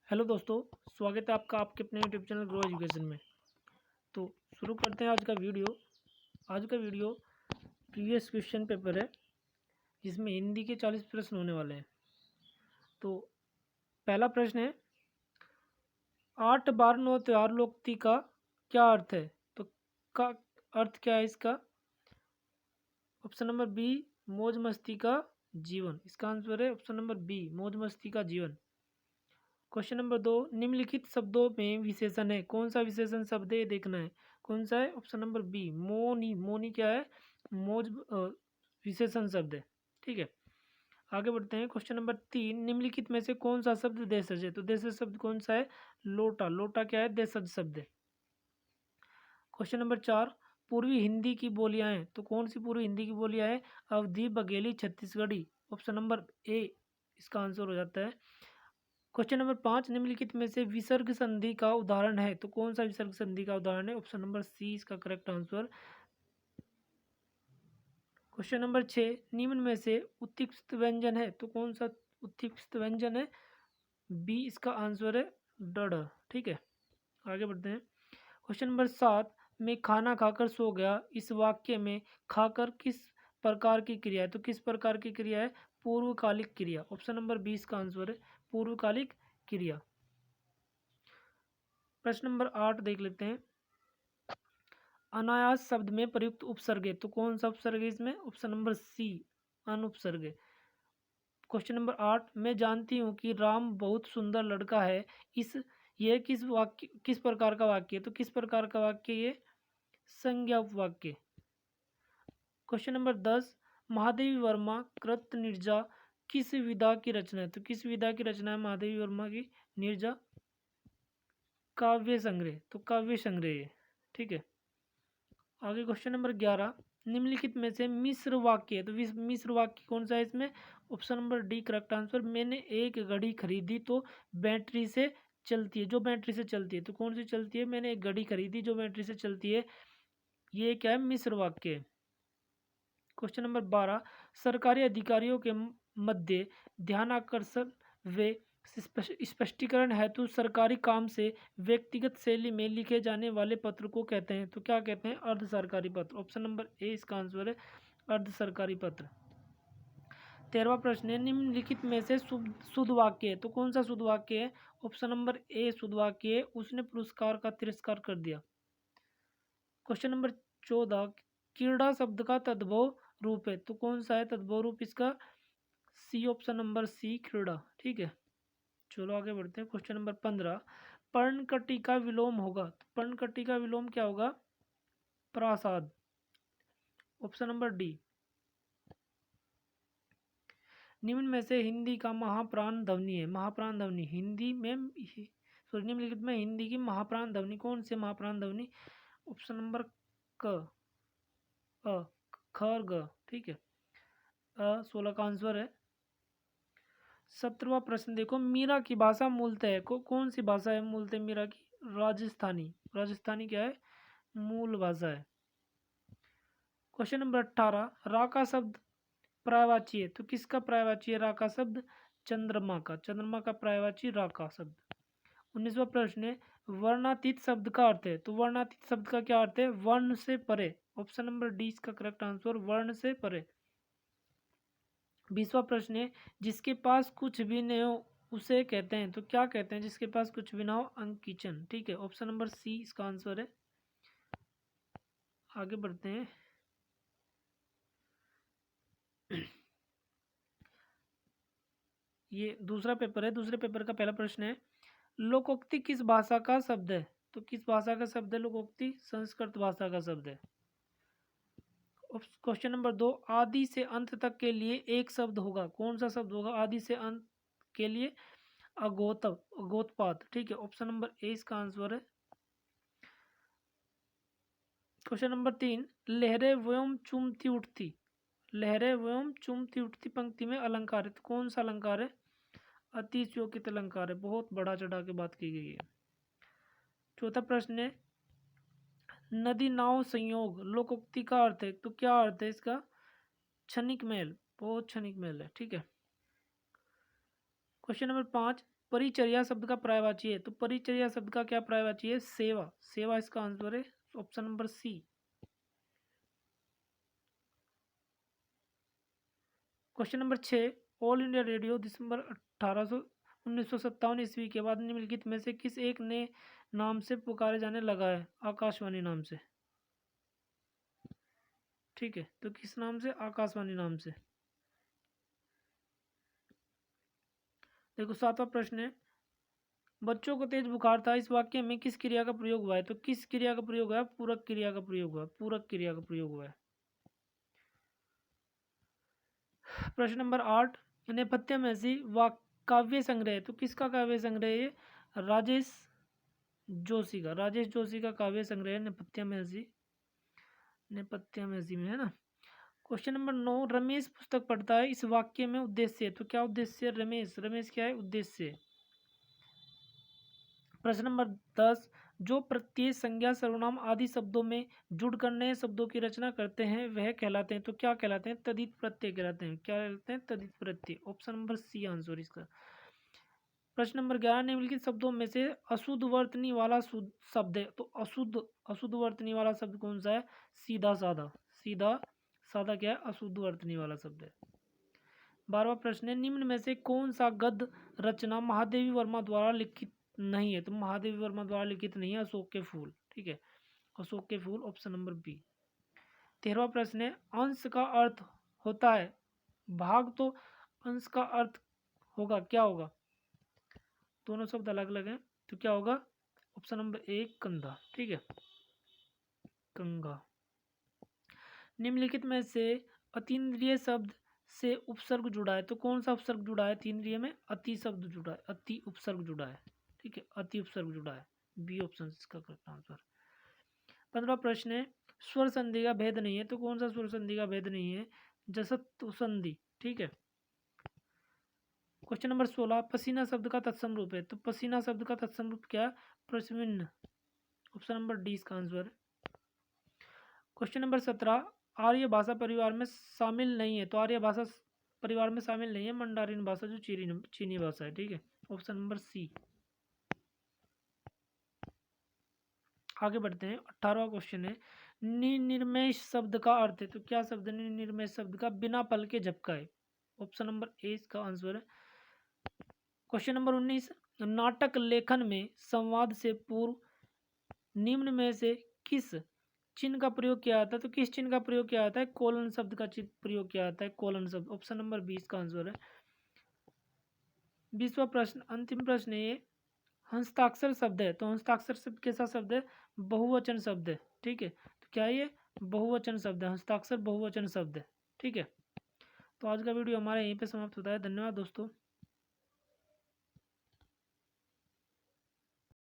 Hello दोस्तों, स्वागत है आपका आपके अपने यूट्यूब चैनल ग्रो एजुकेशन में। तो शुरू करते हैं आज का वीडियो। आज का वीडियो प्रीवियस क्वेश्चन पेपर है जिसमें हिंदी के 40 प्रश्न होने वाले हैं। तो पहला प्रश्न है, 8 बार 9 त्योहार लोकोक्ति का क्या अर्थ है? तो का अर्थ क्या है इसका? ऑप्शन नंबर बी, मौज मस्ती का जीवन। इसका आंसर है ऑप्शन नंबर बी, मौज मस्ती का जीवन। क्वेश्चन नंबर 2, निम्नलिखित शब्दों में विशेषण है, कौन सा विशेषण शब्द है ये देखना है। कौन सा है? ऑप्शन नंबर बी, मोनी। मोनी क्या है? मौज विशेषण शब्द है। ठीक है, आगे बढ़ते हैं। क्वेश्चन नंबर 3, निम्नलिखित में से कौन सा शब्द देशज है? तो देशज शब्द कौन सा है? लोटा। लोटा क्या है? देशज शब्द है। क्वेश्चन नंबर 4, पूर्वी हिंदी की बोलियां हैं, तो कौन सी पूर्वी हिंदी की बोलियां हैं? Awadhi, Bagheli, Chhattisgarhi. Option number A इसका आंसर हो जाता है। क्वेश्चन नंबर 5, निम्नलिखित में से विसर्ग संधि का उदाहरण है, तो कौन सा विसर्ग संधि का उदाहरण है? ऑप्शन नंबर सी इसका करेक्ट आंसर। क्वेश्चन नंबर 6, निम्न में से उत्कृष्ट व्यंजन है, तो कौन सा उत्कृष्ट व्यंजन है? बी इसका आंसर है डड। ठीक है, आगे बढ़ते हैं। क्वेश्चन नंबर 7, मैं खाना खाकर सो गया, इस वाक्य में खाकर किस प्रकार की क्रिया है? तो किस प्रकार की क्रिया है? पूर्वकालिक क्रिया। ऑप्शन नंबर 20 का आंसर है पूर्वकालिक क्रिया। प्रश्न नंबर 8 देख लेते हैं। अनायास शब्द में प्रयुक्त उपसर्ग है, तो कौन सा उपसर्ग है इसमें? ऑप्शन नंबर सी, अनुपसर्ग है। क्वेश्चन नंबर 8, मैं जानती हूँ कि राम बहुत सुंदर लड़का है, इस यह किस प्रकार का वाक्य है? तो किस प्रकार का वाक्य ये? संज्ञा उपवाक्य। क्वेश्चन नंबर 10, महादेवी वर्मा कृत निर्जा किस विधा की रचना है? तो किस विधा की रचना है महादेवी वर्मा की? निर्जा काव्य संग्रह, तो काव्य संग्रह है। ठीक है, आगे क्वेश्चन नंबर 11, निम्नलिखित में से मिश्र वाक्य है, तो मिश्र वाक्य कौन सा है इसमें? Option number D correct answer. मैंने एक घड़ी खरीदी तो बैटरी से चलती है, जो बैटरी से चलती है, तो कौन सी चलती है? मैंने एक घड़ी खरीदी जो बैटरी से चलती है। ये क्या है? मिश्र वाक्य है। क्वेश्चन नंबर 12, सरकारी अधिकारियों के मध्य ध्यान आकर्षण व स्पष्टीकरण हेतु सरकारी काम से व्यक्तिगत शैली में लिखे जाने वाले पत्र को कहते हैं, तो क्या कहते हैं? अर्ध सरकारी पत्र। ऑप्शन नंबर ए इसका आंसर है अर्ध सरकारी पत्र। 13वां प्रश्न है, निम्नलिखित में से शुद्ध वाक्य है, तो कौन सा शुद्ध वाक्य है? ऑप्शन नंबर ए शुद्ध वाक्य है, उसने पुरस्कार का तिरस्कार कर दिया। क्वेश्चन नंबर 14, क्रीड़ा शब्द का तद्भव रूप है, तो कौन सा है तद्भव रूप इसका? सी, ऑप्शन नंबर सी, क्रीड़ा। ठीक है, चलो आगे बढ़ते हैं। क्वेश्चन नंबर 15, पर्णकटी का विलोम होगा, तो पर्णकटी का विलोम क्या होगा? प्रासाद। Option number D. निम्न में से हिंदी का महाप्राण ध्वनि है, महाप्राण ध्वनि हिंदी में सॉरी निम्नलिखित में हिंदी की महाप्राण ध्वनि कौन से महाप्राण ध्वनि? ऑप्शन नंबर क, अ, ख और ग। ठीक है, 16 का आंसर है। 17वां प्रश्न देखो, मीरा की भाषा मूलतः कौन सी भाषा है मूलतः मीरा की? राजस्थानी। राजस्थानी क्या है? मूल भाषा है। क्वेश्चन नंबर 18, रा का शब्द पर्यायवाची है, तो किसका पर्यायवाची है रा का शब्द? चंद्रमा का। चंद्रमा का पर्यायवाची रा का शब्द। 19वां प्रश्न है, वर्णातीत शब्द का अर्थ है, तो वर्णातीत शब्द का क्या अर्थ है? वर्ण से परे। ऑप्शन नंबर डी इसका करेक्ट आंसर, वर्ण से परे। 20वां प्रश्न है, जिसके पास कुछ भी नहीं हो उसे कहते हैं, तो क्या कहते हैं जिसके पास कुछ भी ना हो? अंकिचन। ठीक है, ऑप्शन नंबर सी इसका आंसर है। आगे बढ़ते हैं। ये दूसरा पेपर है, दूसरे पेपर का पहला प्रश्न है, लोकोक्ति किस भाषा का शब्द है? तो किस भाषा का शब्द है लोकोक्ति? संस्कृत भाषा का शब्द है। क्वेश्चन नंबर 2, आदि से अंत तक के लिए एक शब्द होगा, कौन सा शब्द होगा आदि से अंत के लिए? अगोतव, अगोतपात। ठीक है, ऑप्शन नंबर ए इसका आंसर है। क्वेश्चन नंबर 3, लहरें व्योम चुमती उठती, लहरें व्योम चुमती उठती पंक्ति में अलंकार है, तो कौन सा अलंकार है? अतिशयोक्ति अलंकार है, बहुत बड़ा चढ़ा के बात की गई है। चौथा प्रश्न है, नदी नाव संयोग लोकोक्ति का अर्थ है, तो क्या अर्थ है इसका? क्षणिक मेल, बहुत क्षणिक मेल है। ठीक है, क्वेश्चन नंबर 5, परिचर्या शब्द का पर्यायवाची है, तो परिचर्या शब्द का क्या पर्यायवाची है? सेवा। सेवा इसका आंसर है option number C. Question number 6, All India Radio दिसंबर 1957 ईस्वी के बाद निम्नलिखित में से किस एक ने नाम से पुकारे जाने लगा है? आकाशवाणी नाम से। ठीक है, तो किस नाम से? आकाशवाणी नाम से। देखो 7वां प्रश्न है, बच्चों को तेज बुखार था, इस वाक्य में किस क्रिया का प्रयोग हुआ है? तो किस क्रिया का प्रयोग हुआ है? पूरक क्रिया का प्रयोग हुआ है। पूरक क्रिया का प्रयोग हुआ है। प्रश्न नंबर 8, नेपथ्य में से काव्य संग्रह, तो किसका काव्य संग्रह है? राजेश जोशी का। राजेश जोशी का काव्य संग्रह है नेपथ्य में से। नेपथ्य में से में है ना। क्वेश्चन नंबर 9, रमेश पुस्तक पढ़ता है, इस वाक्य में उद्देश्य है, तो क्या उद्देश्य है? रमेश। रमेश क्या है? उद्देश्य। प्रश्न नंबर 10, जो प्रत्यय, संज्ञा, सर्वनाम आदि शब्दों में जुड़कर नए शब्दों की रचना करते हैं वह कहलाते हैं, तो क्या कहलाते हैं? तद्धित प्रत्यय कहलाते हैं। क्या कहलाते हैं? तद्धित प्रत्यय। ऑप्शन नंबर सी आंसर इसका। प्रश्न नंबर 11, निम्नलिखित शब्दों में से अशुद्ध वर्तनी वाला शब्द है, तो अशुद्ध वर्तनी वाला शब्द कौन सा है? सीधा साधा। सीधा साधा क्या है? अशुद्ध वर्तनी वाला शब्द है। 12वां प्रश्न है, निम्न में से कौन सा गद्य रचना महादेवी वर्मा द्वारा लिखित नहीं है? तो महादेवी वर्मा द्वारा लिखित नहीं है, अशोक के फूल। ठीक है, अशोक के फूल, ऑप्शन नंबर बी। 13वां प्रश्न है, अंश का अर्थ होता है भाग, तो अंश का अर्थ होगा, क्या होगा? दोनों शब्द अलग अलग हैं, तो क्या होगा? ऑप्शन नंबर ए, कंधा। ठीक है, कंगा। निम्नलिखित में से अतीन्द्रिय शब्द से उपसर्ग जुड़ा है, तो कौन सा उपसर्ग जुड़ा है? तीन्द्रिय में अति शब्द जुड़ा है, अति उपसर्ग जुड़ा है। ठीक है, अति उपसर्ग जुड़ा है। बी ऑप्शन इसका करेक्ट आंसर। 15वां प्रश्न है, स्वर संधि का भेद नहीं है, तो कौन सा स्वर संधि का भेद नहीं है? जसत्व संधि। ठीक है। क्वेश्चन नंबर 16, पसीना शब्द का तत्सम रूप है, तो पसीना शब्द का तत्सम रूप क्या? प्रस्विन्न। ऑप्शन नंबर डी इसका आंसर। क्वेश्चन नंबर 17, आर्य भाषा परिवार में शामिल नहीं है, तो आर्य भाषा परिवार में शामिल नहीं है मंडारिन भाषा, जो चीनी भाषा है। ठीक है, ऑप्शन नंबर सी। आगे बढ़ते हैं। 18वां क्वेश्चन है, निर्मेश शब्द का अर्थ है, तो क्या शब्द निर्मेश शब्द का? बिना पल के झपकाए। ऑप्शन नंबर ए इसका आंसर है। क्वेश्चन नंबर 19, नाटक लेखन में संवाद से पूर्व निम्न में से किस चिन्ह का प्रयोग किया जाता है? तो किस चिन्ह का प्रयोग किया जाता है? कोलन शब्द का प्रयोग किया जाता है, कोलन शब्द। ऑप्शन नंबर 20 का आंसर है। 20वां प्रश्न, अंतिम प्रश्न है ये, हस्ताक्षर शब्द है, तो हस्ताक्षर शब्द कैसा शब्द है? बहुवचन शब्द है। ठीक है, तो क्या ये? बहुवचन शब्द है, हस्ताक्षर बहुवचन शब्द है। ठीक है, तो आज का वीडियो हमारा यहीं पे समाप्त होता है। धन्यवाद दोस्तों।